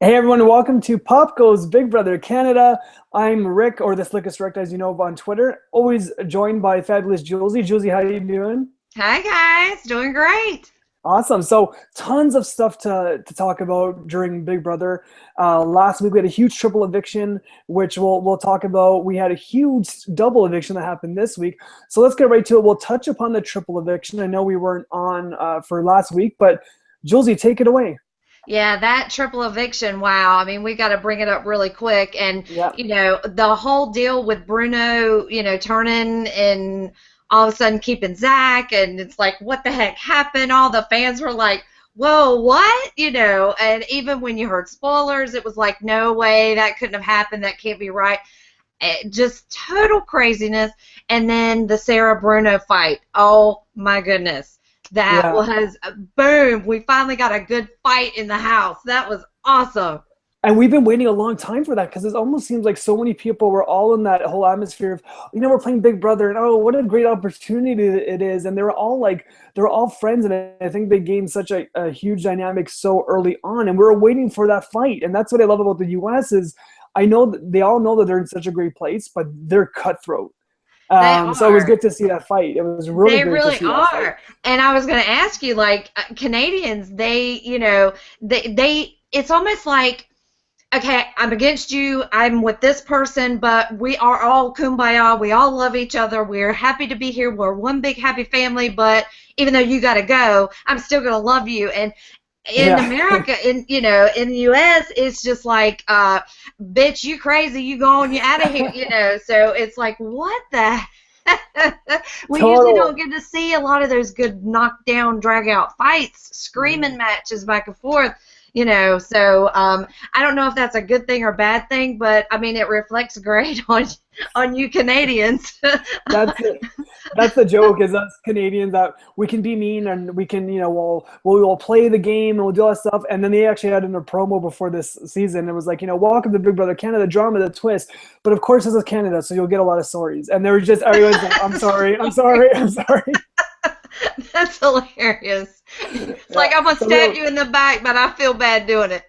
Hey everyone, welcome to Pop Goes Big Brother Canada. I'm Rick, or the Slickest Rick, as you know, on Twitter. Always joined by fabulous Julsy. Julsy, how you doing? Hi guys, doing great. Awesome. So tons of stuff to talk about during Big Brother. Last week we had a huge triple eviction, which we'll talk about. We had a huge double eviction that happened this week. So let's get right to it. We'll touch upon the triple eviction. I know we weren't on for last week, but Julsy, take it away. Yeah, that triple eviction, wow. I mean, we got to bring it up really quick. And, Yeah. the whole deal with Bruno, turning and all of a sudden keeping Zach. And it's like, what the heck happened? All the fans were like, whoa, what? And even when you heard spoilers, it was like, no way, that couldn't have happened. That can't be right. Just total craziness. And then the Sarah Bruno fight. Oh, my goodness. That Yeah. was boom. We finally got a good fight in the house. That was awesome. And we've been waiting a long time for that because it almost seems like so many people were all in that whole atmosphere of, we're playing Big Brother and oh, what a great opportunity it is. And they were all friends. And I think they gained such a huge dynamic so early on. And we were waiting for that fight. And that's what I love about the US is I know that they all know that they're in such a great place, but they're cutthroat. They So it was are. good to see that fight. It was really They great to really see that fight. are. And I was going to ask you, like, Canadians, they, it's almost like, okay, I'm against you. I'm with this person, but we are all kumbaya. We all love each other. We're happy to be here. We're one big happy family, but even though you got to go, I'm still going to love you. And in Yeah. America, in the U.S., it's just like, bitch, you crazy, you going, you out of here, So it's like, what the? We usually Total. don't get to see a lot of those good knockdown, drag out fights, screaming matches back and forth. So I don't know if that's a good thing or bad thing, but I mean it reflects great on you Canadians. That's it. That's the joke is us Canadians that we can be mean and we can, we'll play the game and we'll do all that stuff. And then they actually had in a promo before this season. It was like, welcome to Big Brother Canada, drama, the twist. But of course, this is Canada, so you'll get a lot of stories. And there was just everyone's like, I'm sorry, I'm sorry, I'm sorry. That's hilarious. It's Yeah. like I'm gonna So stab you in the back, but I feel bad doing it.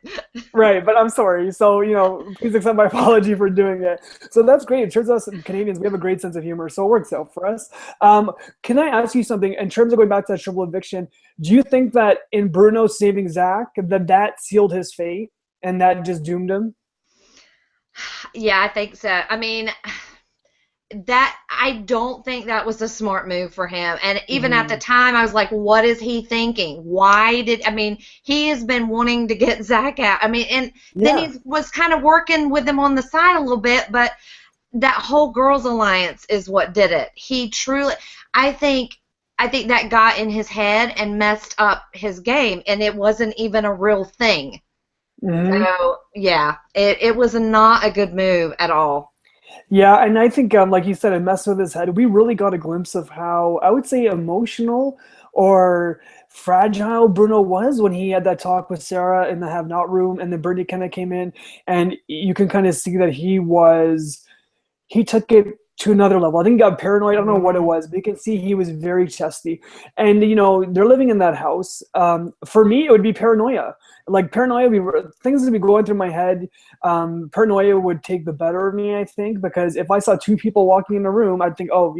right, but I'm sorry. So, please accept my apology for doing it. So that's great. It turns out us Canadians, we have a great sense of humor, so it works out for us. Can I ask you something in terms of going back to that triple eviction? Do you think that in Bruno saving Zach, that sealed his fate and that just doomed him? Yeah, I think so. I mean, that I don't think that was a smart move for him. And even at the Hmm. time, I was like, what is he thinking? I mean, he has been wanting to get Zach out. I mean, and then Yeah. he was kind of working with him on the side a little bit, but that whole girls alliance is what did it. He truly, I think, I think that got in his head and messed up his game, and it wasn't even a real thing. Hmm. So yeah, it was not a good move at all. Yeah, and I think, like you said, it messed with his head. We really got a glimpse of how I would say emotional or fragile Bruno was when he had that talk with Sarah in the have not room, and then Bernie kind of came in, and you can kind of see that he took it to another level. I think he got paranoid. I don't know what it Mhm. was, but you can see he was very chesty. And they're living in that house. For me, it would be paranoia. Like paranoia, things would be going through my head. Paranoia would take the better of me, I think, because if I saw two people walking in a room, I'd think, oh,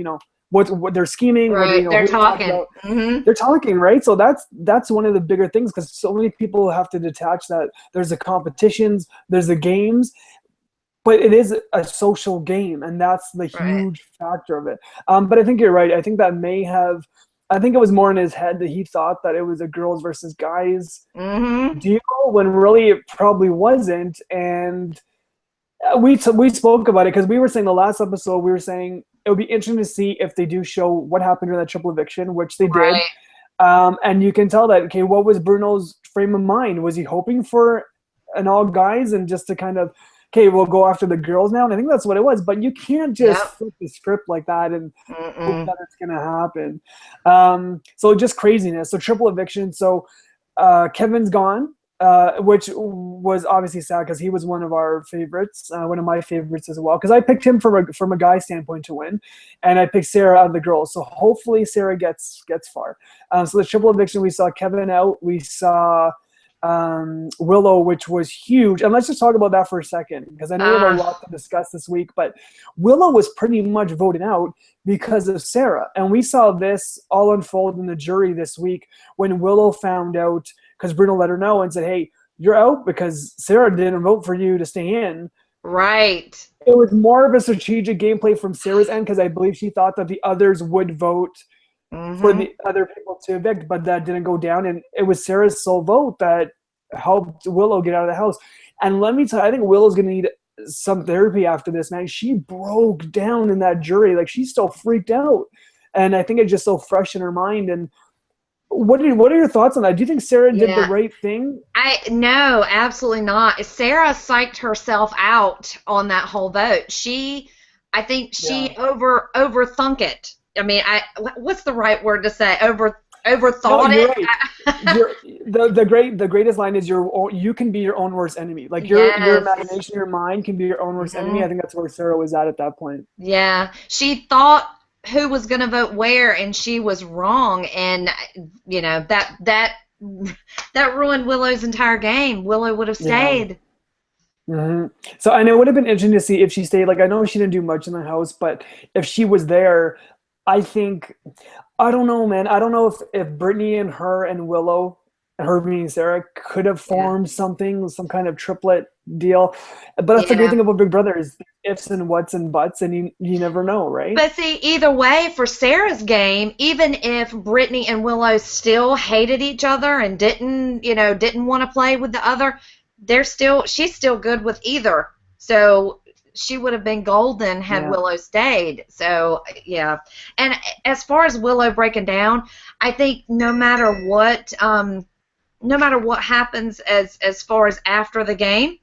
what they're scheming, what Right, they're who they talking talking. about. Hmm. They're talking, right? So that's one of the bigger things because so many people have to detach that there's the competitions, there's the games, but it is a social game, and that's the Right. huge factor of it. But I think you're right. I think it was more in his head that he thought that it was a girls versus guys Hmm. deal when really it probably wasn't. And we spoke about it because we were saying the last episode, we were saying it would be interesting to see if they do show what happened during that triple eviction, which they did. Right. And you can tell that, okay, what was Bruno's frame of mind? Was he hoping for an all guys and just to kind of, okay, we'll go after the girls now? And I think that's what it was. But you can't just Yep. flip the script like that and hope Mm-mm. that it's going to happen. So just craziness. So triple eviction. So Kevin's gone. Which was obviously sad because he was one of our favorites, one of my favorites as well. Because I picked him from a guy standpoint to win, and I picked Sarah out of the girls. So hopefully Sarah gets far. So the triple eviction, we saw Kevin out. We saw Willow, which was huge. And let's just talk about that for a second, because I know we have a lot to discuss this week, but Willow was pretty much voted out because of Sarah. And we saw this all unfold in the jury this week when Willow found out, because Bruno let her know and said, hey, you're out because Sarah didn't vote for you to stay in. Right. It was more of a strategic gameplay from Sarah's end, because I believe she thought that the others would vote for the other people to evict, but that didn't go down. And it was Sarah's sole vote that helped Willow get out of the house. And let me tell you, I think Willow's going to need some therapy after this, man. She broke down in that jury. Like, she's still freaked out. And I think it's just so fresh in her mind. And what are your thoughts on that? Do you think Sarah did the right thing? No, absolutely not. Sarah psyched herself out on that whole vote. I think she overthunk it. I mean, what's the right word to say? Overthought it. Right. The greatest line is you can be your own worst enemy. Like your imagination, your mind can be your own worst enemy. I think that's where Sarah was at that point. Yeah, she thought who was going to vote where, and she was wrong. And that ruined Willow's entire game. Willow would have stayed. So, and it would have been interesting to see if she stayed. Like, I know she didn't do much in the house, but if she was there, I don't know, man. I don't know if Brittany and her and Willow, and her being Sarah, could have formed some kind of triplet deal. But that's the great thing about Big Brother is ifs and whats and buts, and you never know, right? But see, either way, for Sarah's game, even if Brittany and Willow still hated each other and didn't want to play with the other, she's still good with either. So she would have been golden had Willow stayed. So, yeah. And as far as Willow breaking down, I think no matter what happens as far as after the game,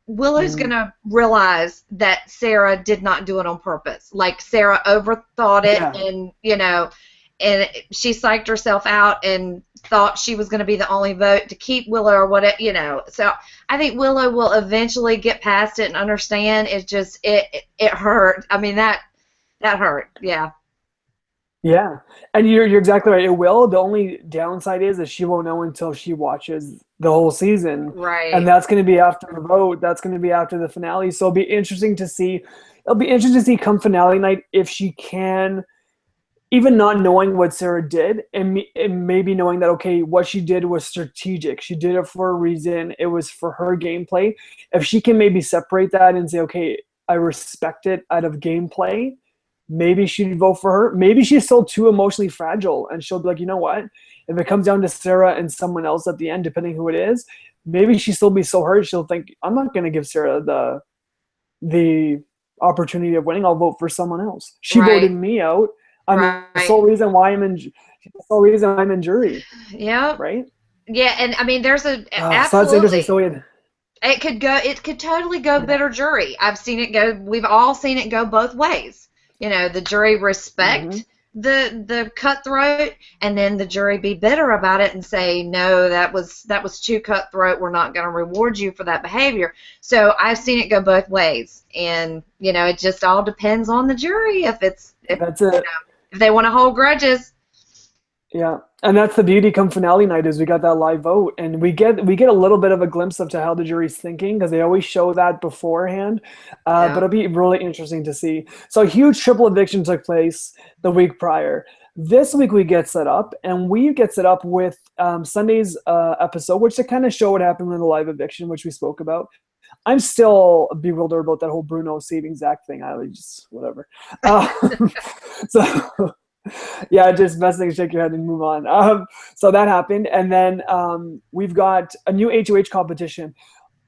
Willow's going to realize that Sarah did not do it on purpose. Like, Sarah overthought it and she psyched herself out and thought she was going to be the only vote to keep Willow or whatever, So I think Willow will eventually get past it and understand. It just it hurt. I mean, that hurt. Yeah. Yeah, and you're exactly right. It will. The only downside is that she won't know until she watches the whole season. Right. And that's going to be after the vote. That's going to be after the finale. So it'll be interesting to see. It'll be interesting to see come finale night if she can, even not knowing what Sarah did, and maybe knowing that, okay, what she did was strategic. She did it for a reason. It was for her gameplay. If she can maybe separate that and say, okay, I respect it out of gameplay, maybe she'd vote for her. Maybe she's still too emotionally fragile, and she'll be like, you know what? If it comes down to Sarah and someone else at the end, depending who it is, maybe she'll still be so hurt, she'll think, I'm not going to give Sarah the opportunity of winning. I'll vote for someone else. She voted me out. I'm the sole reason why I'm in jury. Yeah. Right? Yeah, and I mean, there's absolutely. So that's interesting. So it could totally go better jury. I've seen it go. We've all seen it go both ways. The jury respect the cutthroat, and then the jury be bitter about it and say, no, that was too cutthroat. We're not going to reward you for that behavior. So I've seen it go both ways, and it just all depends on the jury if they want to hold grudges. Yeah, and that's the beauty come finale night is we got that live vote, and we get a little bit of a glimpse of how the jury's thinking, because they always show that beforehand. But it'll be really interesting to see. So a huge triple eviction took place the week prior. This week we get set up, and we get set up with Sunday's episode, which to kind of show what happened in the live eviction, which we spoke about. I'm still bewildered about that whole Bruno saving Zach thing. I just whatever. So. Yeah, just best thing, shake your head and move on. So that happened, and then we've got a new HOH competition.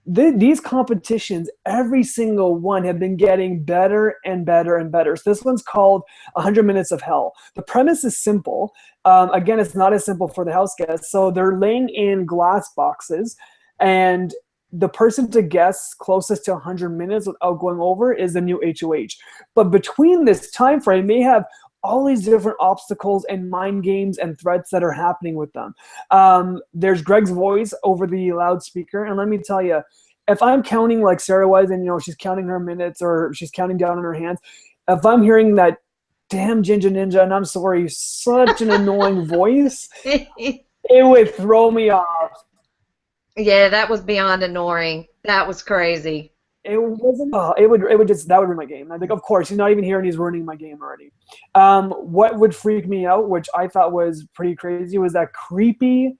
These competitions, every single one, have been getting better and better and better. So this one's called 100 Minutes of Hell. The premise is simple. Again, it's not as simple for the house guests. So they're laying in glass boxes, and the person to guess closest to 100 minutes without going over is the new HOH. But between this time frame, they have all these different obstacles and mind games and threats that are happening with them. There's Greg's voice over the loudspeaker. And let me tell you, if I'm counting like Sarah was, and she's counting her minutes or she's counting down on her hands, if I'm hearing that damn Ginger Ninja, and I'm sorry, such an annoying voice, it would throw me off Yeah, that was beyond annoying. That was crazy. It wasn't. It would just that would ruin my game. I think, of course, he's not even here and he's ruining my game already. What would freak me out, which I thought was pretty crazy, was that creepy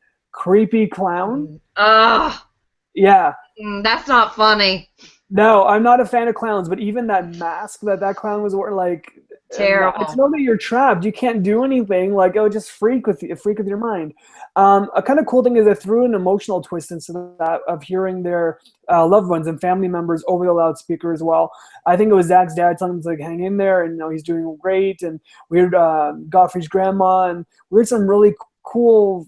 clown. Ugh, Yeah. that's not funny. No, I'm not a fan of clowns, but even that mask that clown was wearing, like, it's Terrible. not that you're trapped. You can't do anything. Like, oh, just freak with your mind. A kind of cool thing is they threw an emotional twist into that of hearing their loved ones and family members over the loudspeaker as well. I think it was Zach's dad telling him to, like, hang in there, and he's doing great. And we heard Godfrey's grandma, and we heard some really cool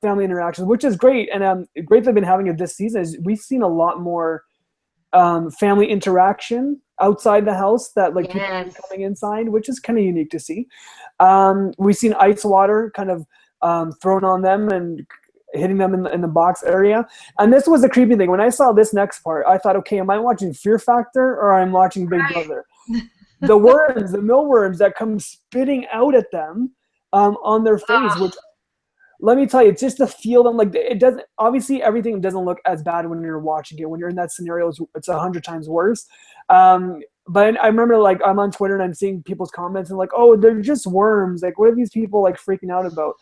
family interactions, which is great. And great they've been having it this season is we've seen a lot more family interaction outside the house that, like, people are Yes. coming inside, which is kind of unique to see. We've seen ice water kind of thrown on them and hitting them in the box area. And this was the creepy thing. When I saw this next part, I thought, okay, am I watching Fear Factor or I'm watching Big Brother? The worms, the mealworms that come spitting out at them on their face, Ugh. which, let me tell you, just to feel them, like, it doesn't, obviously everything doesn't look as bad when you're watching it. When you're in that scenario, it's 100 times worse. But I remember, like, I'm on Twitter and I'm seeing people's comments and, like, oh, they're just worms. Like, what are these people, like, freaking out about?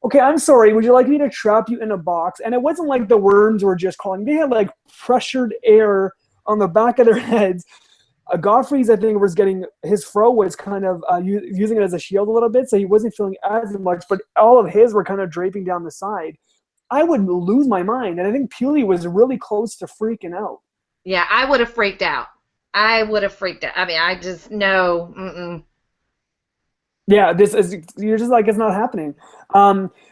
Okay, I'm sorry. Would you like me to trap you in a box? And it wasn't like the worms were just crawling. They had, like, pressured air on the back of their heads. Godfrey's, I think, was getting his fro was kind of using it as a shield a little bit, so he wasn't feeling as much. But all of his were kind of draping down the side. I would lose my mind, and I think Pewley was really close to freaking out. Yeah, I would have freaked out. I would have freaked out. I mean, I just no. Mm-mm. Yeah, this is, you're just like, it's not happening.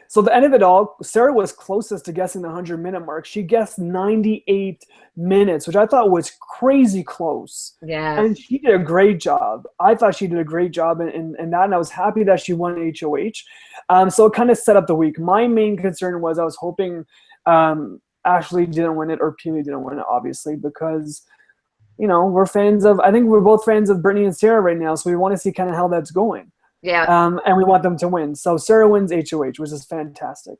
So the end of it all, Sarah was closest to guessing the 100-minute mark. She guessed 98 minutes, which I thought was crazy close. Yes. And she did a great job. I thought she did a great job in that, and I was happy that she won HOH. So it kind of set up the week. My main concern was I was hoping Ashley didn't win it or Pewley didn't win it, obviously, because I think we're both fans of Brittany and Sarah right now, so we want to see kind of how that's going. Yeah. And we want them to win. So Sarah wins HOH, which is fantastic.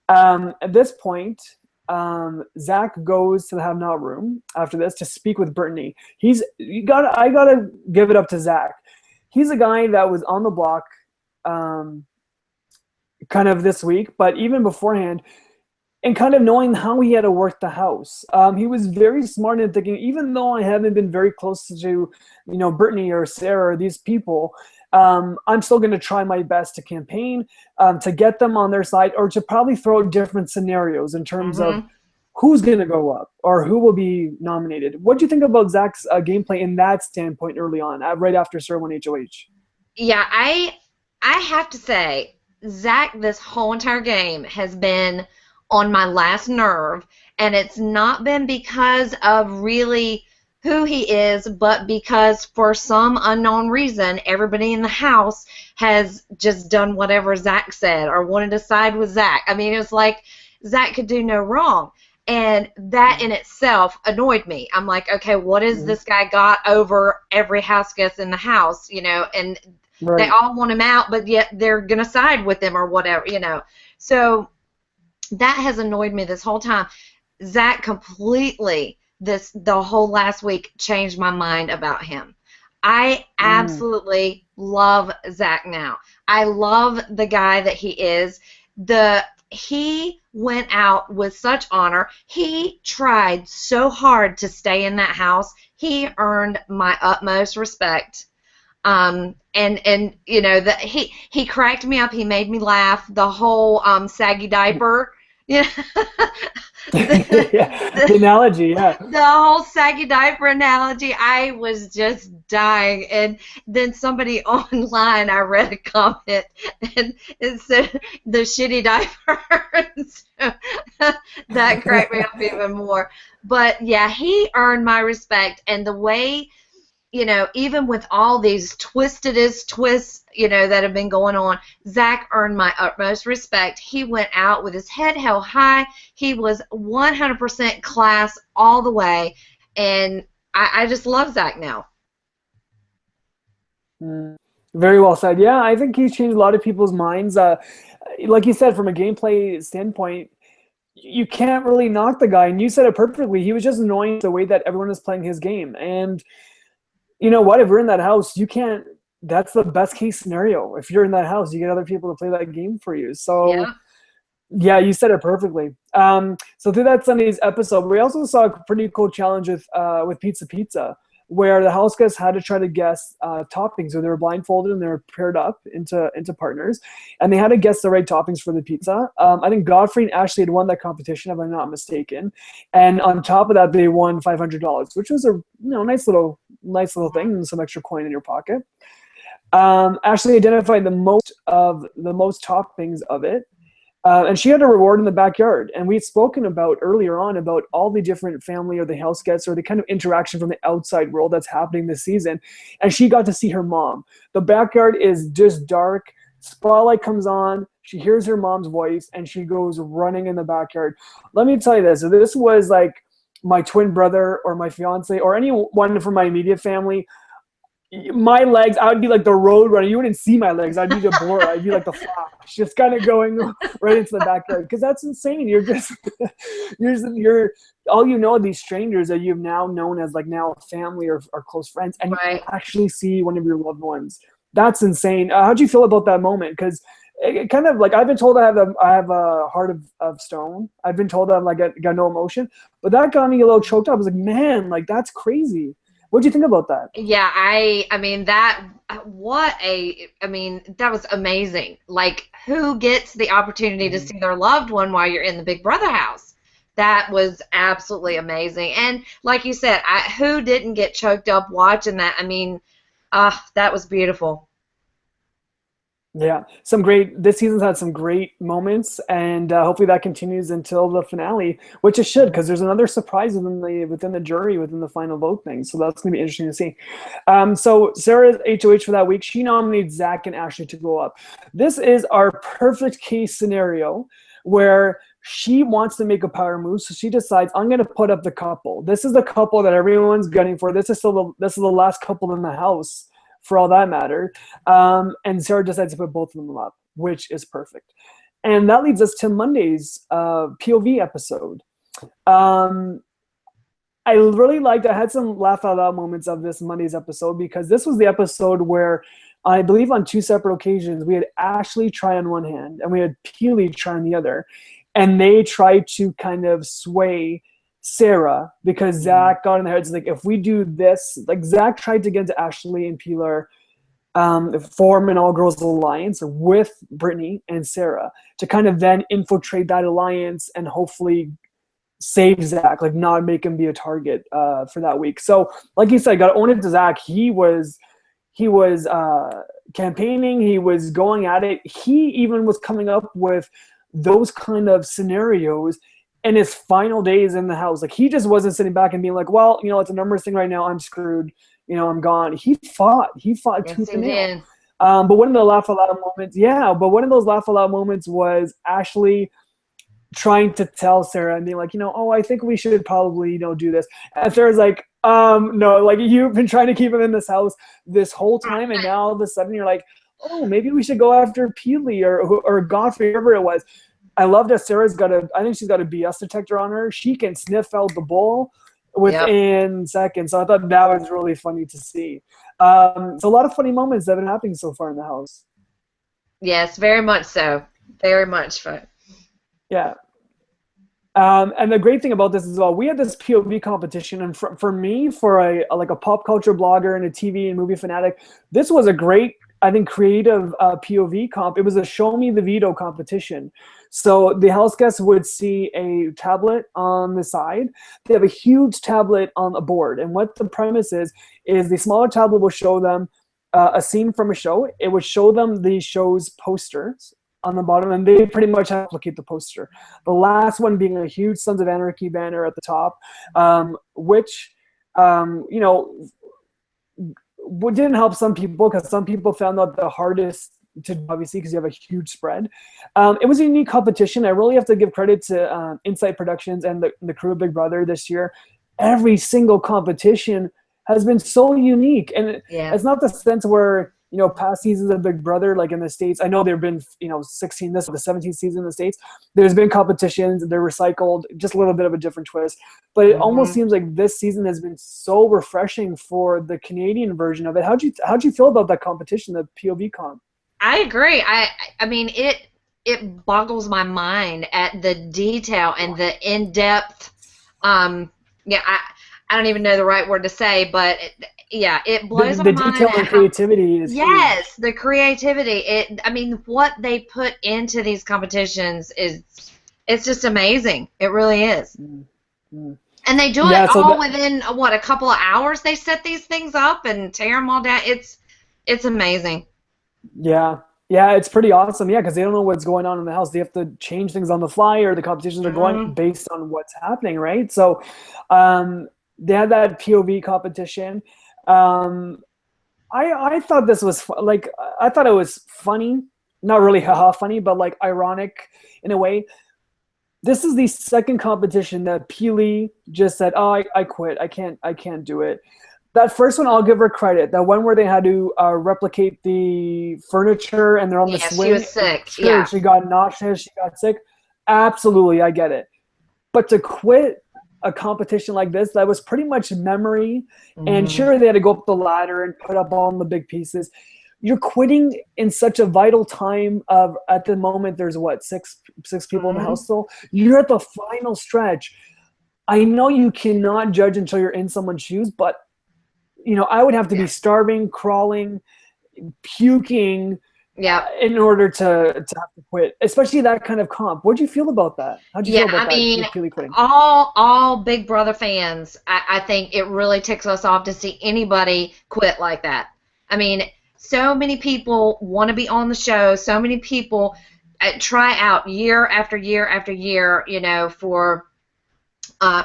At this point, Zach goes to the have not room after this to speak with Brittany. I gotta give it up to Zach. He's a guy that was on the block kind of this week, but even beforehand, and kind of knowing how he had to work the house. He was very smart in thinking, even though I haven't been very close to, Brittany or Sarah or these people, I'm still going to try my best to campaign, to get them on their side, or to probably throw out different scenarios in terms of who's going to go up or who will be nominated. What do you think about Zach's gameplay in that standpoint early on, right after Sarah won HOH? Yeah, I have to say, Zach, this whole entire game has been on my last nerve, and it's not been because of really who he is, but because for some unknown reason, everybody in the house has just done whatever Zach said or wanted to side with Zach. I mean, it was like Zach could do no wrong. And that in itself annoyed me. I'm like, okay, what has this guy got over every house guest in the house, and Right. they all want him out, but yet they're going to side with him or whatever. So that has annoyed me this whole time. Zach completely, the whole last week, changed my mind about him. I absolutely love Zach now. I love the guy that he is. He went out with such honor. He tried so hard to stay in that house. He earned my utmost respect. And that he cracked me up. He made me laugh. The whole saggy diaper. Yeah. The analogy, yeah. The whole saggy diaper analogy, I was just dying. And then somebody online, I read a comment, and it said the shitty diaper. So that cracked me up even more. But yeah, he earned my respect, and the way, even with all these twists, that have been going on, Zach earned my utmost respect. He went out with his head held high. He was 100% class all the way, and I just love Zach now. Very well said. Yeah, I think he's changed a lot of people's minds. Like you said, from a gameplay standpoint, you can't really knock the guy. And you said it perfectly. He was just annoying the way that everyone is playing his game. And you know what? If we're in that house, you can't. That's the best case scenario. If you're in that house, you get other people to play that game for you. So, Yeah. yeah, you said it perfectly. So through that Sunday's episode, we also saw a pretty cool challenge with Pizza, where the house guests had to try to guess toppings. So they were blindfolded and they were paired up into partners, and they had to guess the right toppings for the pizza. I think Godfrey and Ashley had won that competition, if I'm not mistaken. And on top of that, they won $500, which was a nice little thing, and some extra coin in your pocket. Ashley identified the most toppings of it. And she had a reward in the backyard. And we'd spoken about earlier on about all the different family or the house guests or the kind of interaction from the outside world that's happening this season. And she got to see her mom. The backyard is just dark. Spotlight comes on. She hears her mom's voice and she goes running in the backyard. Let me tell you this. So this was like my twin brother or my fiance or anyone from my immediate family. My legs, I would be like the road runner. You wouldn't see my legs. I'd be the blur. I'd be like the Flash, just kind of going right into the backyard. Because that's insane. You're just, you're all you know are these strangers that you've now known as like now family or close friends, and Right. you actually see one of your loved ones. That's insane. How'd you feel about that moment? Because it kind of like I've been told I have a heart of stone. I've been told that I'm like got no emotion, but that got me a little choked up. I was like, man, like that's crazy. What do you think about that? Yeah, I mean that that was amazing. Like, who gets the opportunity to see their loved one while you're in the Big Brother house? That was absolutely amazing. And like you said, who didn't get choked up watching that? I mean, that was beautiful. Yeah, this season's had some great moments, and hopefully that continues until the finale, which it should, because there's another surprise within the jury, within the final vote thing. So that's going to be interesting to see. So Sarah's HOH for that week, she nominated Zach and Ashley to go up. This is our perfect case scenario where she wants to make a power move, so she decides, I'm going to put up the couple. This is the couple that everyone's gunning for. This is the last couple in the house, for all that matter. And Sarah decides to put both of them up, which is perfect. And that leads us to Monday's POV episode. I really liked, I had some laugh out loud moments of this Monday's episode, because this was the episode where I believe on two separate occasions we had Ashley try on one hand and we had Peely try on the other. And they tried to kind of sway Sarah, because Zach got in their heads, like, if we do this, like Zach tried to get into Ashley and Peeler, form an all-girls alliance with Brittany and Sarah to kind of then infiltrate that alliance and hopefully save Zach, like not make him be a target for that week. So like you said, got to own it to Zach. He was campaigning, he was going at it. He even was coming up with those kind of scenarios in his final days in the house. Like, he just wasn't sitting back and being like, well, it's a numbers thing right now, I'm screwed, I'm gone. He fought tooth and nail. But one of the laugh out loud moments was Ashley trying to tell Sarah and being like, I think we should probably, do this. And Sarah's like, no, like, you've been trying to keep him in this house this whole time, and now all of a sudden you're like, oh, maybe we should go after Peely or Godfrey, whoever it was. I love that Sarah's I think she's got a BS detector on her. She can sniff out the bull within seconds. So I thought that was really funny to see. So a lot of funny moments that have been happening so far in the house. Yes, very much so. Very much fun. Yeah. And the great thing about this as well, we had this POV competition, and for me, for a pop culture blogger and a TV and movie fanatic, this was a great, I think, creative POV comp. It was a show me the veto competition. So the house guests would see a tablet on the side. They have a huge tablet on a board. And what the premise is the smaller tablet will show them a scene from a show. It would show them the show's posters on the bottom, and they pretty much have to replicate the poster. The last one being a huge Sons of Anarchy banner at the top, which, didn't help some people, because some people found that the hardest to do, obviously, because you have a huge spread. It was a unique competition. I really have to give credit to Insight Productions and the crew of Big Brother this year. Every single competition has been so unique, and it's not the sense where past seasons of Big Brother, like in the States. I know there have been, 16, this is the 17th season in the States. There's been competitions, they're recycled, just a little bit of a different twist. But it almost seems like this season has been so refreshing for the Canadian version of it. How'd you feel about that competition, the POV comp? I agree. I mean, it boggles my mind at the detail and the in-depth. Yeah, I don't even know the right word to say, but it blows my mind. The detail and creativity is yes, huge. the creativity. I mean, what they put into these competitions it's just amazing. It really is. Mm-hmm. And they do it all within a couple of hours. They set these things up and tear them all down. It's amazing. Yeah. Yeah, it's pretty awesome. Yeah, because they don't know what's going on in the house. They have to change things on the fly, or the competitions are going based on what's happening, right? So they had that POV competition. I thought this was I thought it was funny, not really haha funny, but like ironic in a way. This is the second competition that Peely just said, "Oh, I quit. I can't do it." That first one, I'll give her credit. That one where they had to replicate the furniture and they're on the swing. She was sick. Sure, yeah, she got nauseous. She got sick. Absolutely, I get it. But to quit a competition like this, that was pretty much memory. And sure, they had to go up the ladder and put up all the big pieces. You're quitting in such a vital time of, at the moment, there's what, six people in the house still? You're at the final stretch. I know you cannot judge until you're in someone's shoes, but I would have to be starving, crawling, puking in order to have to quit, especially that kind of comp. What'd you feel about that? How'd you feel about that? Quitting? all Big Brother fans, I think it really ticks us off to see anybody quit like that. I mean, so many people want to be on the show. So many people try out year after year after year, for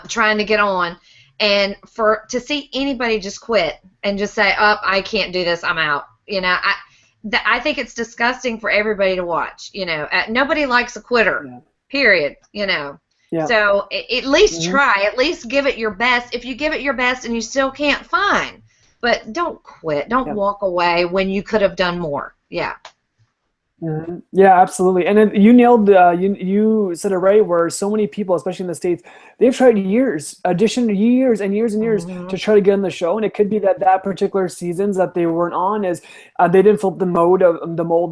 trying to get on. And to see anybody just quit and just say, "Oh, I can't do this. I'm out." I think it's disgusting for everybody to watch. Nobody likes a quitter. Period. Yeah. So at least try. At least give it your best. If you give it your best and you still can't, fine. But don't quit. Don't walk away when you could have done more. Yeah. Mm-hmm. Yeah, absolutely. And then you nailed, you said it right, where so many people, especially in the States, they've tried years and years to try to get on the show. And it could be that particular seasons that they weren't on is they didn't fit the mold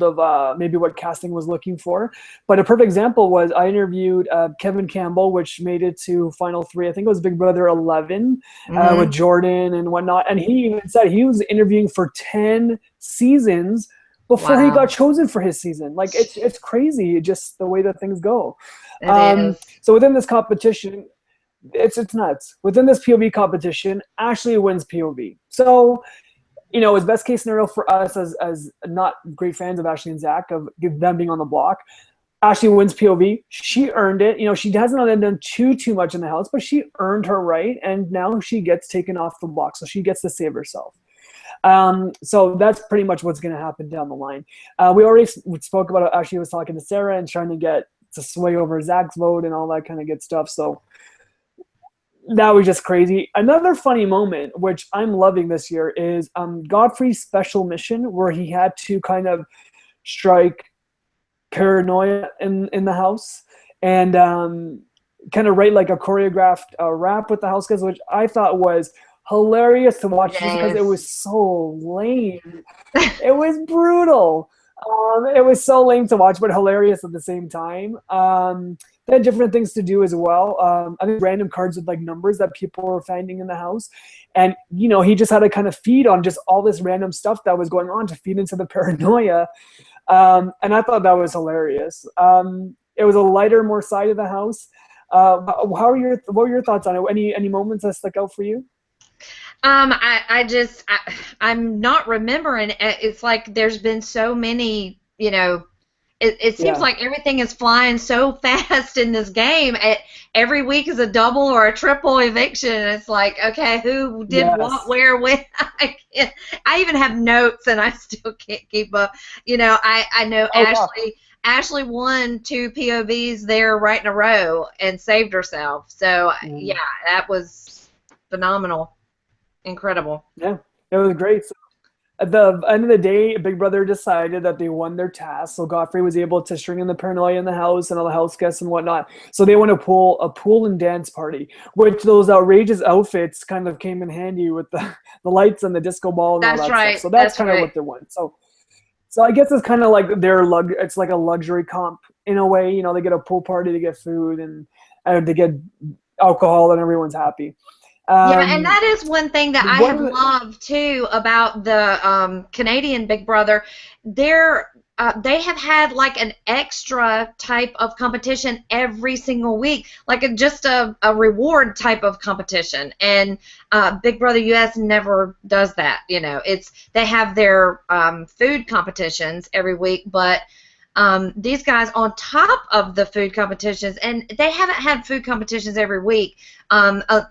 of maybe what casting was looking for. But a perfect example was I interviewed Kevin Campbell, which made it to Final 3. I think it was Big Brother 11 with Jordan and whatnot. And he even said he was interviewing for 10 seasons before he got chosen for his season. Like it's crazy, just the way that things go. So within this competition, it's nuts. Within this POV competition, Ashley wins POV. So, as best case scenario for us as not great fans of Ashley and Zach, of them being on the block, Ashley wins POV. She earned it. She hasn't done too much in the house, but she earned her right, and now she gets taken off the block, so she gets to save herself. So that's pretty much what's going to happen down the line. We already spoke about how she was talking to Sarah and trying to get to sway over Zach's vote and all that kind of good stuff. So that was just crazy. Another funny moment, which I'm loving this year, is Godfrey's special mission, where he had to kind of strike paranoia in the house and kind of write like a choreographed rap with the house guys, which I thought was hilarious to watch just because it was so lame. It was brutal. It was so lame to watch, but hilarious at the same time. They had different things to do as well. I think random cards with like numbers that people were finding in the house. And, he just had to kind of feed on just all this random stuff that was going on to feed into the paranoia. And I thought that was hilarious. It was a lighter, more side of the house. What were your thoughts on it? Any moments that stuck out for you? I'm not remembering. It's like there's been so many, it seems like everything is flying so fast in this game. Every week is a double or a triple eviction. It's like, okay, who did what, where, when? I even have notes and I still can't keep up. I know Ashley won 2 POVs there right in a row and saved herself. So, yeah, that was phenomenal. Incredible. Yeah, it was great. So, at the end of the day, Big Brother decided that they won their task. So Godfrey was able to string in the paranoia in the house and all the house guests and whatnot. So they went to a pool and dance party, which those outrageous outfits kind of came in handy with the lights and the disco ball and all That's that right. stuff. So that's kind of right. what they won. So I guess it's kind of like it's like a luxury comp in a way. You know, they get a pool party, they get food, and they get alcohol, and everyone's happy. Yeah, and that is one thing that I one have of the- loved too about the Canadian Big Brother. They have had like an extra type of competition every single week, like just a reward type of competition. And Big Brother US never does that. You know, they have their food competitions every week, but these guys on top of the food competitions, and they haven't had food competitions every week.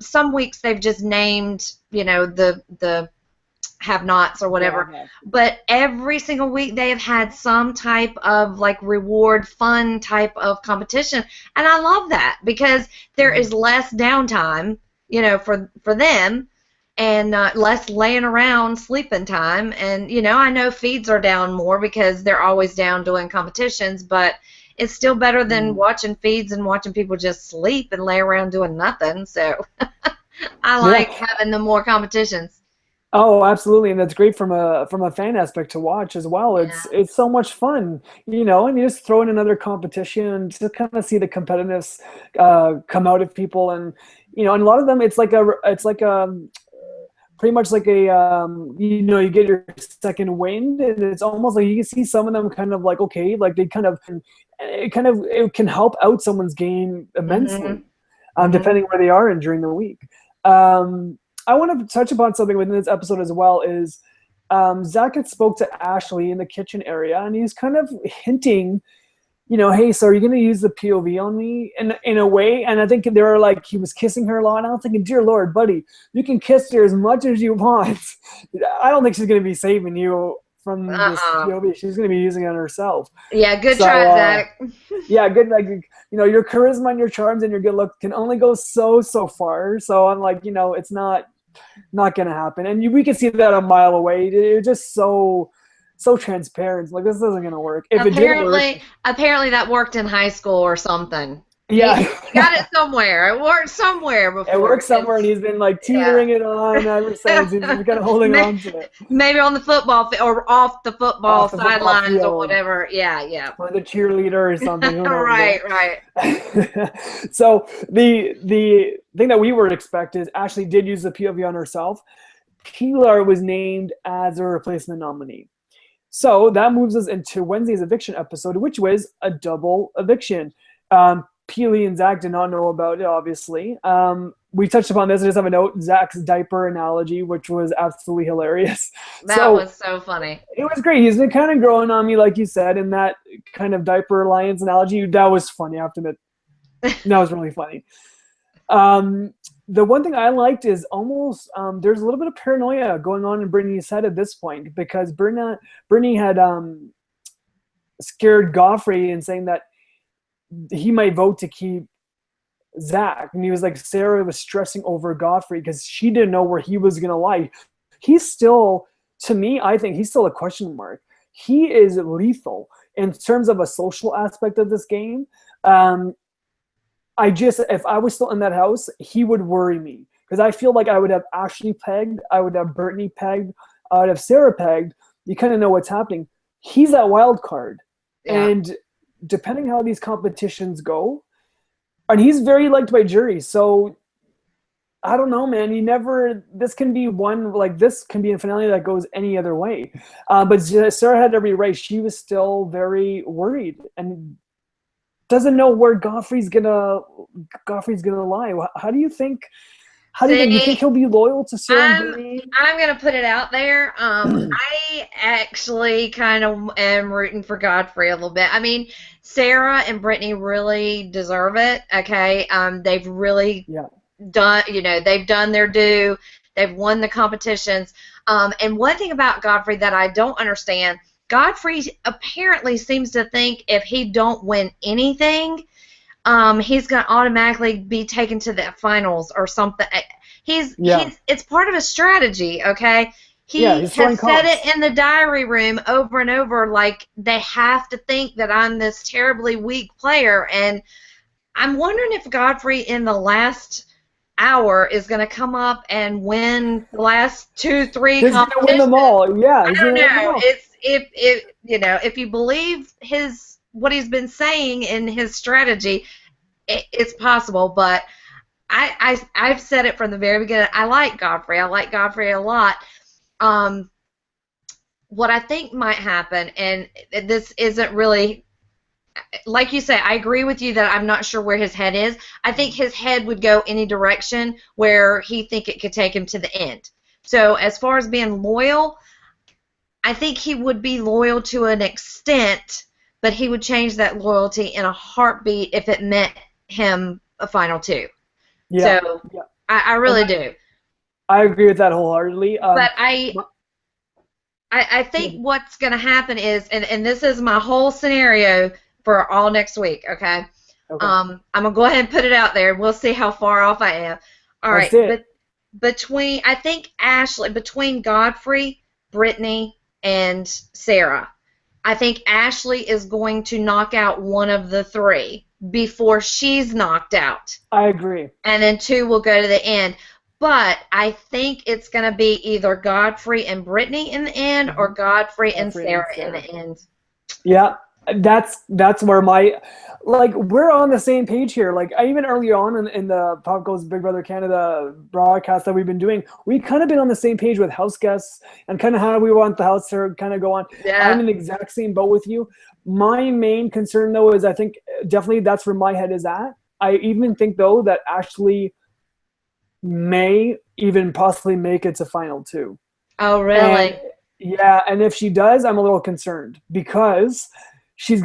Some weeks they've just named, you know, the have-nots or whatever. Yeah. But every single week they have had some type of like reward, fun type of competition, and I love that because there is less downtime, you know, for them. And less laying around sleeping time. And, you know, I know feeds are down more because they're always down doing competitions, but it's still better than watching feeds and watching people just sleep and lay around doing nothing. So I like having the more competitions. Oh, absolutely, and that's great from a fan aspect to watch as well. It's so much fun, you know, and you just throw in another competition to kind of see the competitiveness come out of people, and you know, and a lot of them it's like pretty much like a you know, you get your second wind, and it's almost like you can see some of them kind of like, okay, like it can help out someone's game immensely, depending where they are in during the week. I want to touch upon something within this episode as well. Is Zach had spoke to Ashley in the kitchen area, and he's kind of hinting, you know, hey, so are you going to use the POV on me in a way? And I think they were like, he was kissing her a lot. And I was thinking, dear Lord, buddy, you can kiss her as much as you want. I don't think she's going to be saving you from this POV. She's going to be using it on herself. Yeah, good try, Zach. Yeah, good. Like, you know, your charisma and your charms and your good look can only go so far. So I'm like, you know, it's not going to happen. And we can see that a mile away. It's just so transparent. Like, this isn't going to work. If it did work, apparently that worked in high school or something. Yeah. He got it somewhere. It worked somewhere before. It worked somewhere, and he's been like teetering it on ever since. He's kind of holding on to it. Maybe on the football or off the football sidelines or whatever. Yeah. Or the cheerleader or something. Right. So the thing that we would expect is Ashley did use the POV on herself. Pilar was named as a replacement nominee. So that moves us into Wednesday's eviction episode, which was a double eviction. Peely and Zach did not know about it, obviously. We touched upon this. I just have a note, Zach's diaper analogy, which was absolutely hilarious. That was so funny. It was great. He's been kind of growing on me, like you said, in that kind of diaper alliance analogy. That was funny, I have to admit. That was really funny. The one thing I liked is almost there's a little bit of paranoia going on in Brittany's head at this point, because Brittany had scared Godfrey and saying that he might vote to keep Zach. And he was like, Sarah was stressing over Godfrey because she didn't know where he was going to lie. He's still, to me, I think he's still a question mark. He is lethal in terms of a social aspect of this game. If I was still in that house, he would worry me, because I feel like I would have Ashley pegged, I would have Brittany pegged, I would have Sarah pegged. You kind of know what's happening. He's that wild card. Yeah. And depending how these competitions go, and he's very liked by jury, so I don't know, man. This can be a finale that goes any other way. But Sarah had every right. She was still very worried and doesn't know where Godfrey's gonna lie. How do you think? You think he'll be loyal to Sarah and Brittany? I'm going to put it out there. I actually kind of am rooting for Godfrey a little bit. I mean, Sarah and Brittany really deserve it, okay? They've really done, they've done their due. They've won the competitions. And one thing about Godfrey that I don't understand, Godfrey apparently seems to think if he don't win anything, he's going to automatically be taken to the finals or something. It's part of his strategy, okay? Yeah, He he's throwing has said it comps. in the diary room over and over, like they have to think that I'm this terribly weak player. And I'm wondering if Godfrey in the last hour is going to come up and win the last 2, 3 He's gonna win them competitions. all. Yeah, I he's don't gonna win them know. all. It's if you know, if you believe his what he's been saying in his strategy, it's possible. But I've said it from the very beginning. I like Godfrey. I like Godfrey a lot. Um, what I think might happen, and this isn't really, like you say, I agree with you that I'm not sure where his head is. I think his head would go any direction where he think it could take him to the end. So as far as being loyal, I think he would be loyal to an extent, but he would change that loyalty in a heartbeat if it meant him a final 2. Yeah, So yeah, I and really do. I agree with that wholeheartedly. But I think what's going to happen is, and this is my whole scenario for all next week, okay? Okay, I'm going to go ahead and put it out there. We'll see how far off I am. All let's right, do but it. between Godfrey, Brittany, and Sarah, I think Ashley is going to knock out one of the 3 before she's knocked out. I agree. And then 2 will go to the end. But I think it's going to be either Godfrey and Brittany in the end or Godfrey and Sarah in the end. Yeah, that's where we're on the same page here. Like even earlier on in the Pop Goes Big Brother Canada broadcast that we've been doing, we kind of been on the same page with house guests and kind of how we want the house to kind of go on. Yeah. I'm in the exact same boat with you. My main concern though is I think definitely that's where my head is at. I even think though that Ashley may even possibly make it to final 2. Oh, really? And, yeah, and if she does, I'm a little concerned because she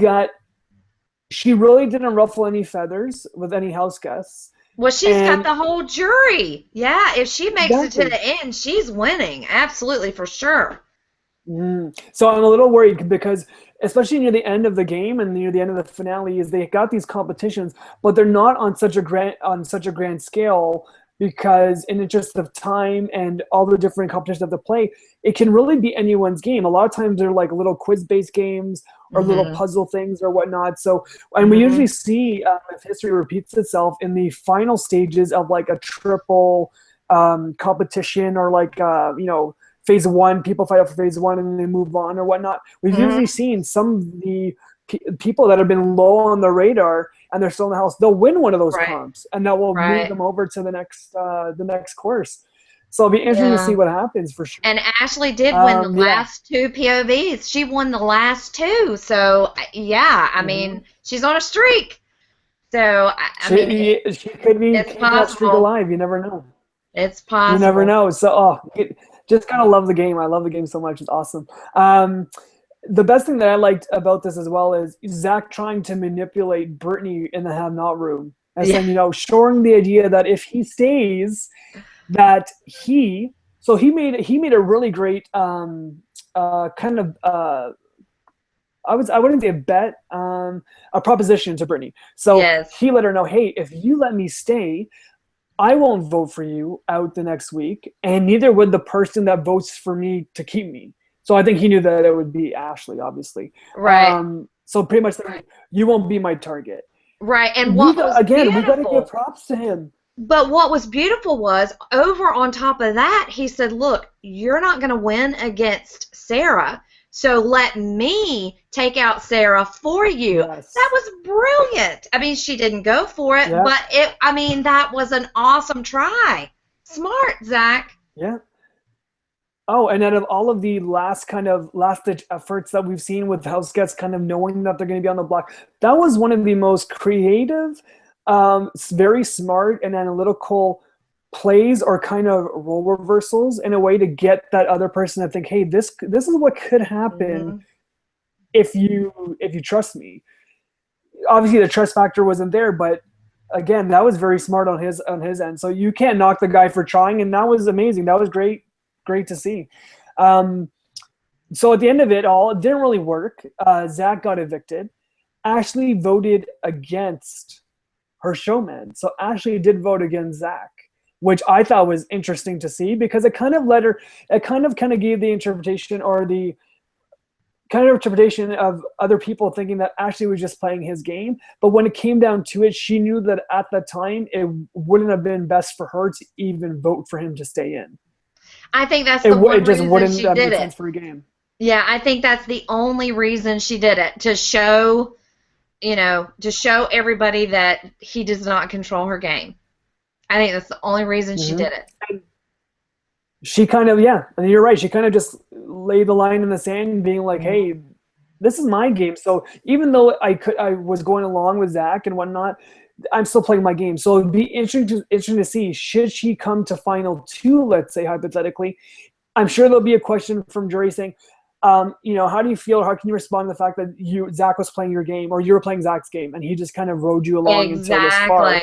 really didn't ruffle any feathers with any house guests. Well, she's got the whole jury. Yeah, if she makes it to Exactly. the end, she's winning. Absolutely, for sure. So I'm a little worried because especially near the end of the game and near the end of the finale is they got these competitions, but they're not on such a grand scale because in the interest of time and all the different competitions that they play, it can really be anyone's game. A lot of times they're like little quiz-based games or little puzzle things or whatnot. So, and we usually see if history repeats itself in the final stages of like a triple competition or like, phase 1, people fight out for phase 1 and then they move on or whatnot. We've usually seen some of the people that have been low on the radar and they're still in the house, they'll win one of those comps and that will move them over to the next course. So it'll be interesting to see what happens for sure. And Ashley did win the last 2 POVs. She won the last 2. So, yeah, I mean, she's on a streak. So, I mean, she could be it's keeping that streak possible. alive. You never know. It's possible. You never know. So, just kind of love the game. I love the game so much. It's awesome. The best thing that I liked about this as well is Zach trying to manipulate Brittany in the have not room and saying, showing the idea that if he stays, that he made a really great kind of I wouldn't say a bet, a proposition to Brittany. So he let her know, hey, if you let me stay, I won't vote for you out the next week, and neither would the person that votes for me to keep me. So I think he knew that it would be Ashley, obviously. Right. So pretty much, you won't be my target. Right. And we got to give props to him. But what was beautiful was, over on top of that, he said, look, you're not going to win against Sarah, so let me take out Sarah for you. Yes. That was brilliant. I mean, she didn't go for it, but that was an awesome try. Smart, Zach. Yeah. Oh, and out of all of the last-ditch efforts that we've seen with house guests kind of knowing that they're going to be on the block, that was one of the most creative, very smart and analytical plays or kind of role reversals in a way to get that other person to think, hey, this is what could happen if you trust me. Obviously, the trust factor wasn't there, but again, that was very smart on his end. So you can't knock the guy for trying, and that was amazing. That was great to see. So at the end of it all, it didn't really work. Zach got evicted. Ashley voted against her showman. So Ashley did vote against Zach. which I thought was interesting to see because it kind of let her, it kind of gave the interpretation or the kind of interpretation of other people thinking that Ashley was just playing his game. But when it came down to it, she knew that at the time it wouldn't have been best for her to even vote for him to stay in. I think that's the one It just reason wouldn't she have did made it. sense for a game. Yeah, I think that's the only reason she did it, to show, to show everybody that he does not control her game. I think that's the only reason she did it. And she kind of, yeah, and you're right. She kind of just laid the line in the sand, being like, "Hey, this is my game." So even though I was going along with Zach and whatnot, I'm still playing my game. So it'd be interesting to see, should she come to final 2, let's say hypothetically. I'm sure there'll be a question from jury saying, how do you feel? How can you respond to the fact that Zach was playing your game or you were playing Zach's game and he just kind of rode you along until this far?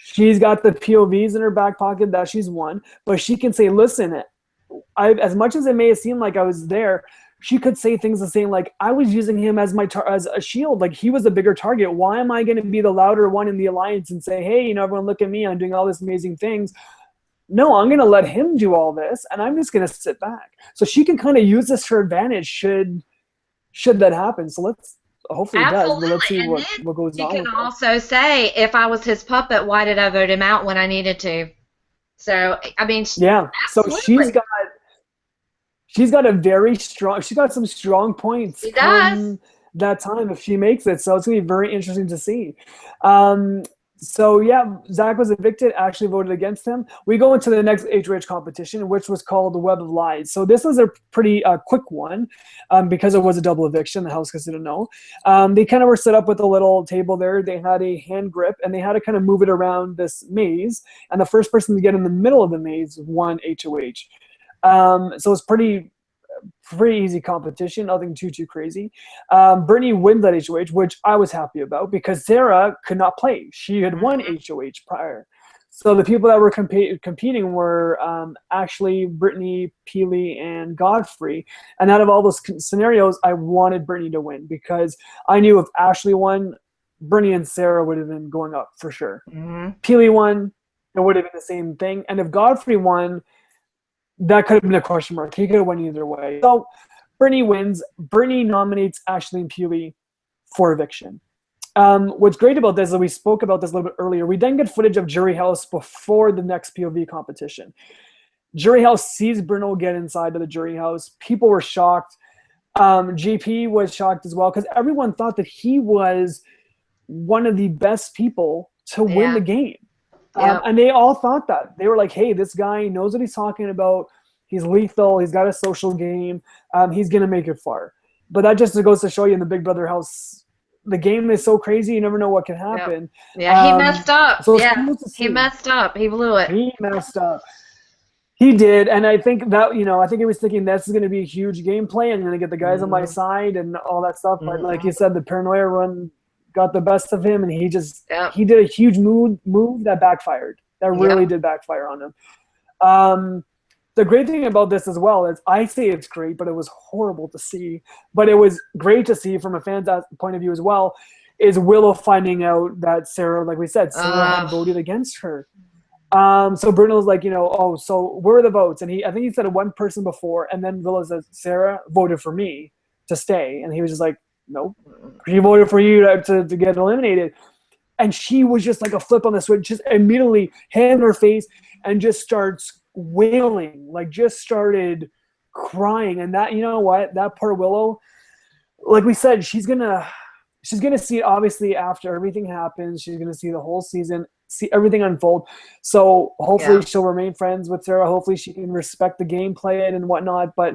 She's got the POVs in her back pocket that she's won, but she can say, listen, as much as it may have seemed like I was there, she could say things the same, like, I was using him as as a shield. Like, he was a bigger target. Why am I going to be the louder one in the alliance and say, hey, everyone look at me, I'm doing all these amazing things? No, I'm going to let him do all this, and I'm just going to sit back. So she can kind of use this to her advantage should that happen. So hopefully it does. But let's see what goes on. She can also say, if I was his puppet, why did I vote him out when I needed to? So, I mean, yeah. Absolutely. So she's got some strong points come that time if she makes it. So it's going to be very interesting to see. So yeah, Zach was evicted. Ashley voted against him. We go into the next HOH competition, which was called the Web of Lies. So this was a pretty quick one because it was a double eviction. The house didn't know. They kind of were set up with a little table there. They had a hand grip, and they had to kind of move it around this maze. And the first person to get in the middle of the maze won HOH. So it's pretty easy competition, nothing too crazy. Brittany wins that HOH, which I was happy about because Sarah could not play. She had won HOH prior. So the people that were competing were Ashley, Brittany, Peely, and Godfrey. And out of all those scenarios, I wanted Brittany to win because I knew if Ashley won, Brittany and Sarah would have been going up for sure. Peely won, it would have been the same thing. And if Godfrey won, that could have been a question mark. He could have went either way. So Brittany wins. Brittany nominates Ashley and Peely for eviction. What's great about this is we spoke about this a little bit earlier. We then get footage of Jury House before the next POV competition. Jury House sees Bruno get inside of the Jury House. People were shocked. JP was shocked as well because everyone thought that he was one of the best people to win the game. And they all thought that. They were like, hey, this guy knows what he's talking about. He's lethal. He's got a social game. He's going to make it far. But that just goes to show you in the Big Brother house, the game is so crazy, you never know what can happen. Yeah, he messed up. So he messed up. He blew it. He messed up. He did. And I think that, I think he was thinking this is going to be a huge gameplay. I'm going to get the guys on my side and all that stuff. But like you said, the paranoia run got the best of him, and he did a huge move that backfired. That really did backfire on him. The great thing about this as well is I say it's great, but it was horrible to see. But it was great to see from a fan's point of view as well, is Willow finding out that Sarah, like we said, Sarah had voted against her. So Bruno's like, oh, so where are the votes? And I think he said one person before, and then Willow says, Sarah voted for me to stay. And he was just like, nope, she voted for you to get eliminated. And she was just like a flip on the switch, just immediately hand in her face and just starts wailing, like just started crying. And that, that poor Willow, like we said, she's gonna see it obviously after everything happens. She's gonna see the whole season, see everything unfold. So hopefully she'll remain friends with Sarah. Hopefully she can respect the gameplay and whatnot. But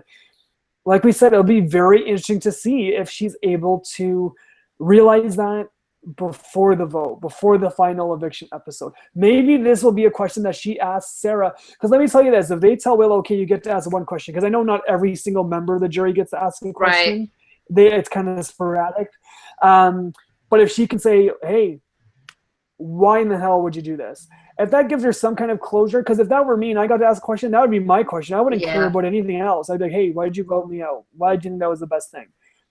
like we said, it'll be very interesting to see if she's able to realize that before the vote, before the final eviction episode. Maybe this will be a question that she asks Sarah. Because let me tell you this, if they tell Willow, okay, you get to ask one question, because I know not every single member of the jury gets to ask a question. Right. It's kind of sporadic. But if she can say, hey, why in the hell would you do this? If that gives her some kind of closure, because if that were me and I got to ask a question, that would be my question. I wouldn't care about anything else. I'd be like, hey, why did you vote me out? Why did you think that was the best thing?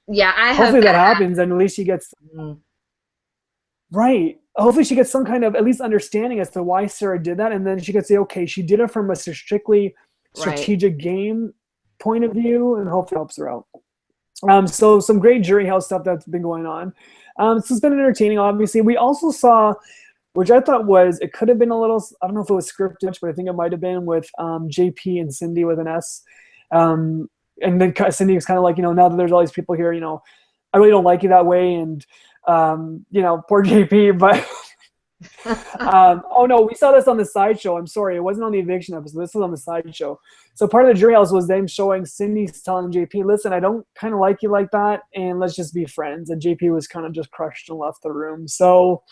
Yeah, hopefully that happens, and at least she gets right. hopefully she gets some kind of at least understanding as to why Sarah did that, and then she could say, okay, she did it from a strictly Right. strategic game point of view, and hopefully helps her out. So some great jury house stuff that's been going on. So it's been entertaining, obviously. We also saw, which I thought was, it could have been a little, I don't know if it was scripted, but I think it might have been with JP and Cindy with an S. And then Cindy was kind of like, now that there's all these people here, I really don't like you that way. And, poor JP, but oh no, we saw this on the sideshow. I'm sorry, it wasn't on the eviction episode. This was on the sideshow. So part of the jury house was them showing Cindy telling JP, listen, I don't kind of like you like that, and let's just be friends. And JP was kind of just crushed and left the room. So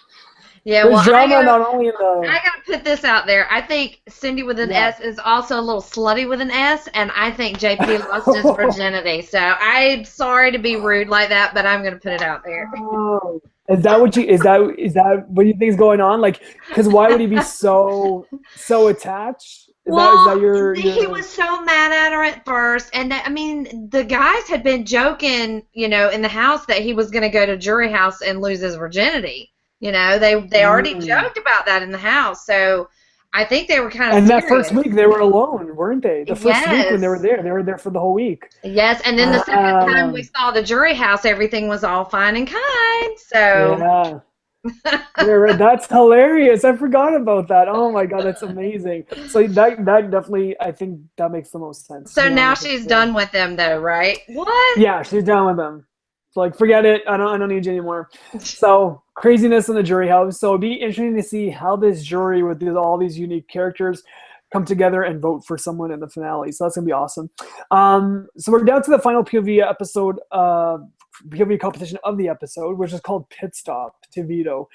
Yeah, there's well, drama not only in I the gotta put this out there. I think Cindy with an S is also a little slutty with an S, and I think JP lost his virginity. So I'm sorry to be rude like that, but I'm gonna put it out there. Oh. Is that what you think is going on? Like, because why would he be so attached? Is that your he was so mad at her at first, and I mean, the guys had been joking, in the house that he was going to go to jury house and lose his virginity. They already joked about that in the house, so I think they were kind of. And serious. That first week they were alone, weren't they? The first week when they were there for the whole week. Yes, and then the second time we saw the jury house, everything was all fine and kind. So yeah. That's hilarious. I forgot about that. Oh my god, that's amazing. So that definitely, I think that makes the most sense. So now she's done with them, though, right? What? Yeah, she's done with them. So like, forget it. I don't need you anymore. So craziness in the jury house. So it'd be interesting to see how this jury with all these unique characters come together and vote for someone in the finale. So that's gonna be awesome. So we're down to the final POV episode. POV competition of the episode, which is called Pit Stop to Veto.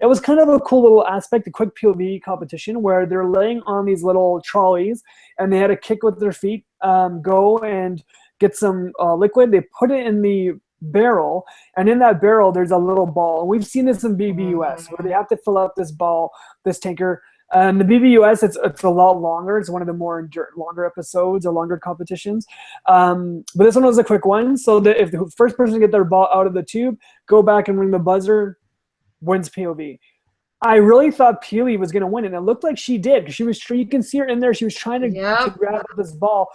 It was kind of a cool little aspect, a quick POV competition where they're laying on these little trolleys and they had to kick with their feet, go and get some liquid. They put it in the barrel, and in that barrel there's a little ball. And we've seen this in BBUS where they have to fill up this ball, this tanker. And the BBUS, it's a lot longer. It's one of the more longer episodes or longer competitions. But this one was a quick one. So that if the first person to get their ball out of the tube, go back and ring the buzzer, wins POV. I really thought Peely was going to win, and it looked like she did. Because you can see her in there. She was trying to grab this ball.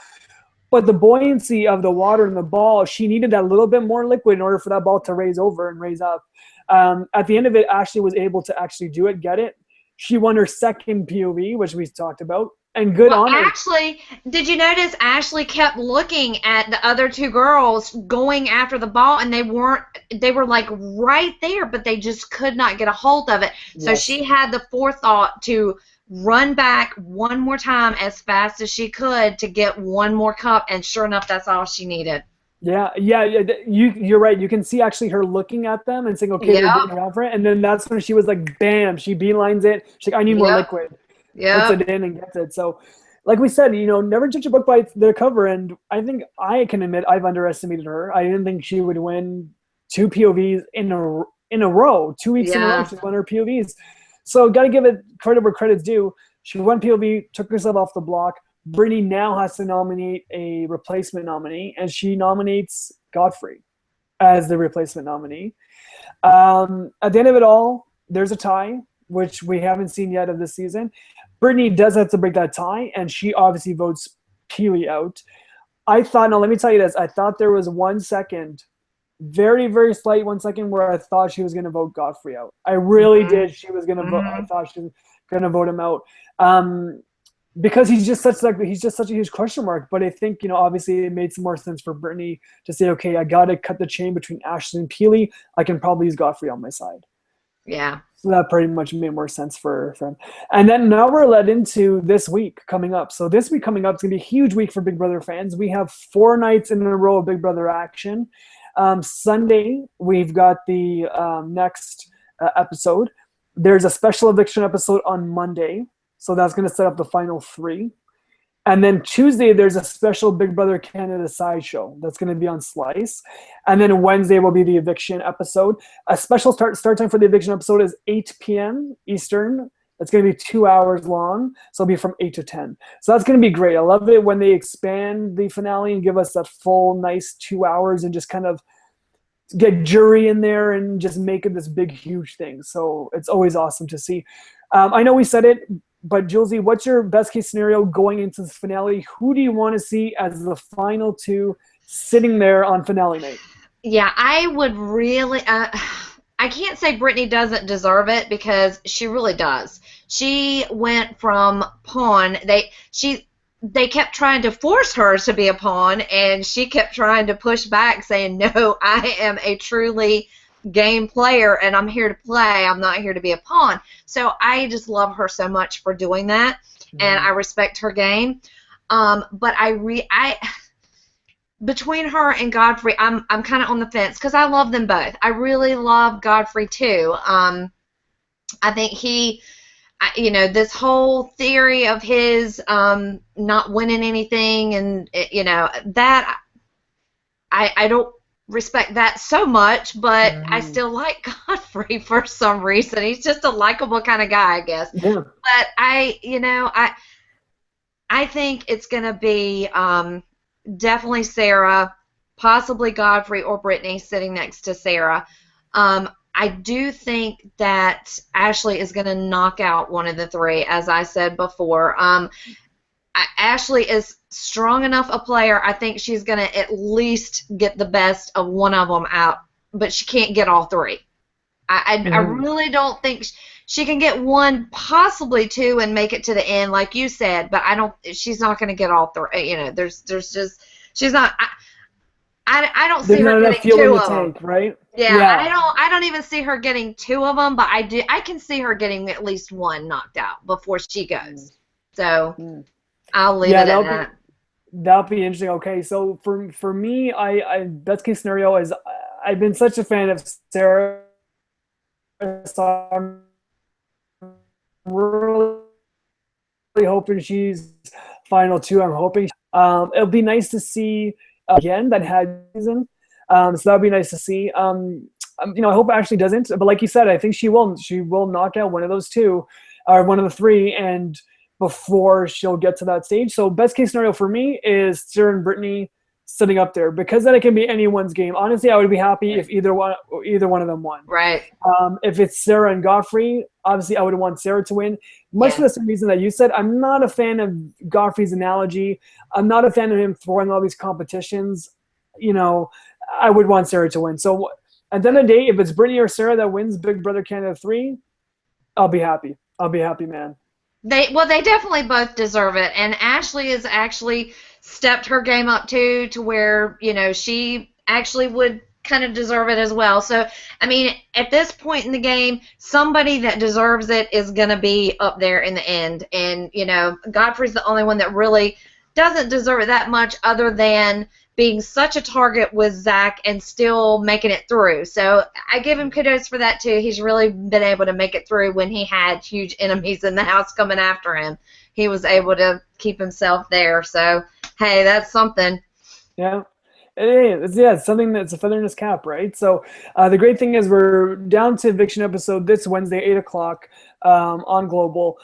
But the buoyancy of the water in the ball, she needed that little bit more liquid in order for that ball to raise over and raise up. At the end of it, Ashley was able to actually do it, get it. She won her second POV, which we talked about, and good on her. Actually, did you notice Ashley kept looking at the other two girls going after the ball, and they were like right there, but they just could not get a hold of it. Yes. So she had the forethought to run back one more time as fast as she could to get one more cup, and sure enough, that's all she needed. Yeah. You're right. You can see actually her looking at them and saying, "Okay, they're getting her for it," and then that's when she was like, "Bam!" She beelines it. She's like, "I need more liquid." Yeah. Puts it in and gets it. So, like we said, never judge a book by their cover. And I think I can admit I've underestimated her. I didn't think she would win 2 POVs in a row, 2 weeks in a row. She's won her POVs. So, got to give it credit where credit's due. She won POV, took herself off the block. Brittany now has to nominate a replacement nominee, and she nominates Godfrey as the replacement nominee. At the end of it all, there's a tie, which we haven't seen yet of this season. Brittany does have to break that tie, and she obviously votes Peely out. Now let me tell you this. I thought there was 1 second, very, very slight 1 second, where I thought she was going to vote Godfrey out. I really did. She was going to vote. I thought she was going to vote him out. Because he's just such a huge question mark. But I think, obviously it made some more sense for Brittany to say, okay, I got to cut the chain between Ashley and Peely. I can probably use Godfrey on my side. Yeah. So that pretty much made more sense for him. And then now we're led into this week coming up. So this week coming up is going to be a huge week for Big Brother fans. We have 4 nights in a row of Big Brother action. Sunday, we've got the next episode. There's a special eviction episode on Monday. So that's going to set up the final 3. And then Tuesday, there's a special Big Brother Canada sideshow that's going to be on Slice. And then Wednesday will be the eviction episode. A special start time for the eviction episode is 8 p.m. Eastern. It's going to be 2 hours long. So it'll be from 8 to 10. So that's going to be great. I love it when they expand the finale and give us that full, nice 2 hours and just kind of, get jury in there and just make it this big, huge thing. So it's always awesome to see. I know we said it, but Julsy, what's your best case scenario going into this finale? Who do you want to see as the final two sitting there on finale night? Yeah, I would really. I can't say Brittany doesn't deserve it because she really does. She went from pawn. They kept trying to force her to be a pawn, and she kept trying to push back, saying, "No, I am a truly game player, and I'm here to play. I'm not here to be a pawn." So I just love her so much for doing that, and I respect her game. But between her and Godfrey, I'm kind of on the fence because I love them both. I really love Godfrey too. I think this whole theory of his not winning anything, and that I don't respect that so much, but I still like Godfrey for some reason. He's just a likable kind of guy, I guess. Yeah. But I think it's gonna be definitely Sarah, possibly Godfrey or Brittany sitting next to Sarah. I do think that Ashley is going to knock out one of the three, as I said before. Ashley is strong enough a player. I think she's going to at least get the best of one of them out, but she can't get all three. I really don't think she can get one, possibly two, and make it to the end, like you said. But she's not going to get all three. There's just she's not. I don't see her getting two of them. Right? Yeah, I don't even see her getting two of them, but I can see her getting at least one knocked out before she goes. So I'll leave it at that. That'll be interesting. Okay, so for me, I best case scenario is I've been such a fan of Sarah, so I'm really hoping she's final two. I'm hoping it'll be nice to see again that had season. So that'll be nice to see. I hope Ashley doesn't, but like you said, I think she will. She will knock out one of those two, or one of the three, and before she'll get to that stage. So best case scenario for me is Sarah and Brittany sitting up there, because then it can be anyone's game. Honestly, I would be happy if either one of them won. Right. If it's Sarah and Godfrey, obviously I would want Sarah to win. Much for the same reason that you said. I'm not a fan of Godfrey's analogy. I'm not a fan of him throwing all these competitions. I would want Sarah to win. So at the end of the day, if it's Brittany or Sarah that wins Big Brother Canada 3, I'll be happy. I'll be happy, man. They definitely both deserve it, and Ashley has actually stepped her game up too, to where she actually would kind of deserve it as well. So I mean, at this point in the game, somebody that deserves it is going to be up there in the end, and Godfrey's the only one that really doesn't deserve it that much, other than being such a target with Zach and still making it through. So I give him kudos for that too. He's really been able to make it through when he had huge enemies in the house coming after him. He was able to keep himself there. So hey, that's something. Yeah. It's something that's a feather in his cap, right? So the great thing is we're down to eviction episode this Wednesday, 8 o'clock on Global.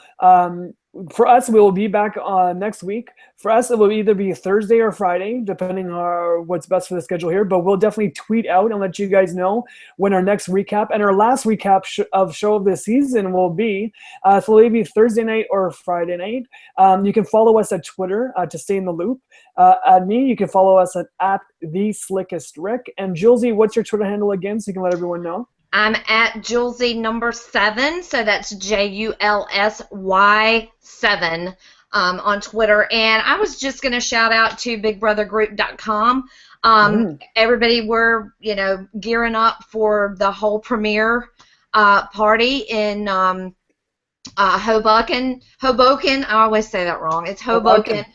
For us, we will be back next week. For us, it will either be Thursday or Friday, depending on what's best for the schedule here. But we'll definitely tweet out and let you guys know when our next recap and our last recap of show of the season will be. So it'll either be Thursday night or Friday night. You can follow us at Twitter to stay in the loop. At me, you can follow us at @TheSlickestRick. And Julsy, what's your Twitter handle again, so you can let everyone know? I'm at Julsy number 7, so that's JULSY7 on Twitter. And I was just going to shout out to BigBrotherGroup.com. Everybody, we're gearing up for the whole premiere party in Hoboken. I always say that wrong. It's Hoboken.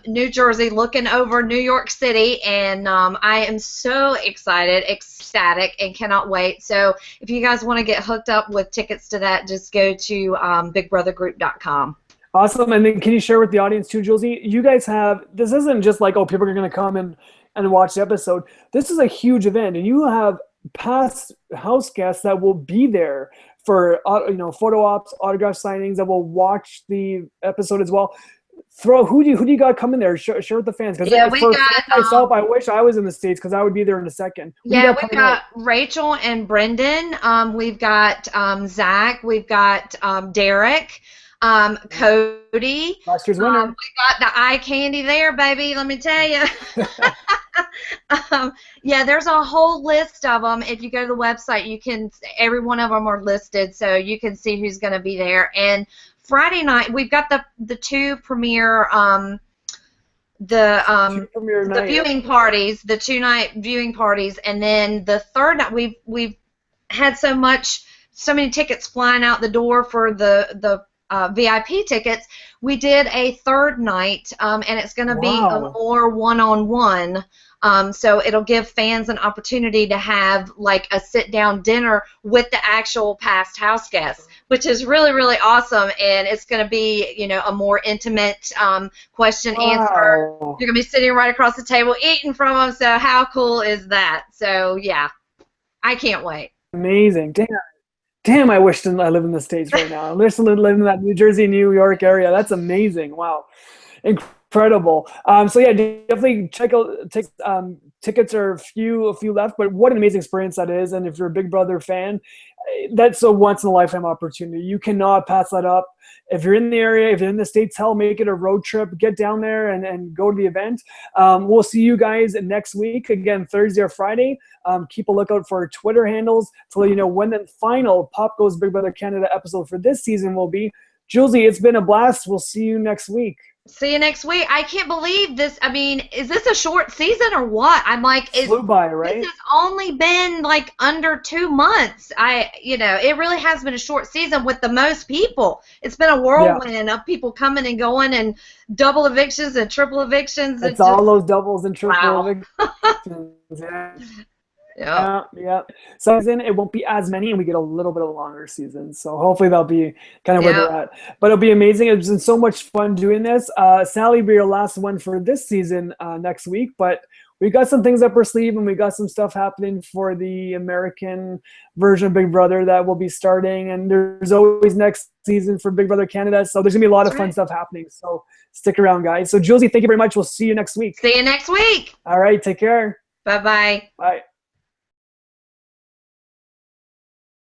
New Jersey, looking over New York City, and I am so excited, ecstatic, and cannot wait. So if you guys want to get hooked up with tickets to that, just go to BigBrotherGroup.com. Awesome. And then can you share with the audience too, Julsy? You guys this isn't just like, oh, people are going to come and watch the episode. This is a huge event, and you have past house guests that will be there for photo ops, autograph signings, that will watch the episode as well. who do you got coming there? Share with the fans, because Yeah, we for got myself, I wish I was in the States because I would be there in a second. Who do you yeah, got we've coming out? got Rachel and Brendan. We've got Zach. We've got Derek, Cody. Last year's winner. We got the eye candy there, baby. Let me tell you. Yeah, there's a whole list of them. If you go to the website, you can. Every one of them are listed, so you can see who's going to be there. And Friday night, we've got the two premiere. The viewing parties, the 2-night viewing parties, and then the third night we've had so many tickets flying out the door for the VIP tickets. We did a third night, and it's going to be a more one-on-one. So it'll give fans an opportunity to have like a sit-down dinner with the actual past house guests, which is really, really awesome. And it's going to be, a more intimate question answer. You're going to be sitting right across the table eating from them. So how cool is that? So yeah, I can't wait. Amazing. Damn, I wish I lived in the States right now. I wish I lived in that New Jersey, New York area. That's amazing. Wow. Incredible. So yeah, definitely check out tickets are a few left, but what an amazing experience that is. And if you're a Big Brother fan, that's a once in a lifetime opportunity. You cannot pass that up. If you're in the area, if you're in the States, make it a road trip, get down there and go to the event. We'll see you guys next week, again, Thursday or Friday. Keep a lookout for our Twitter handles to let you know when the final Pop Goes Big Brother Canada episode for this season will be. Julsy, it's been a blast. We'll see you next week. See you next week. I can't believe this. I mean, is this a short season or what? I'm like, flew by, right? This has only been like under 2 months. It really has been a short season with the most people. It's been a whirlwind of people coming and going and double evictions and triple evictions. It's all those doubles and triple evictions. Yeah. So it won't be as many, and we get a little bit of a longer season. So hopefully that'll be kind of where they're at. But it'll be amazing. It's been so much fun doing this. Sally will be your last one for this season next week, but we got some things up our sleeve, and we got some stuff happening for the American version of Big Brother that will be starting. And there's always next season for Big Brother Canada. So there's gonna be a lot of fun stuff happening. So stick around, guys. So Julsy, thank you very much. We'll see you next week. See you next week. All right. Take care. Bye-bye. Bye.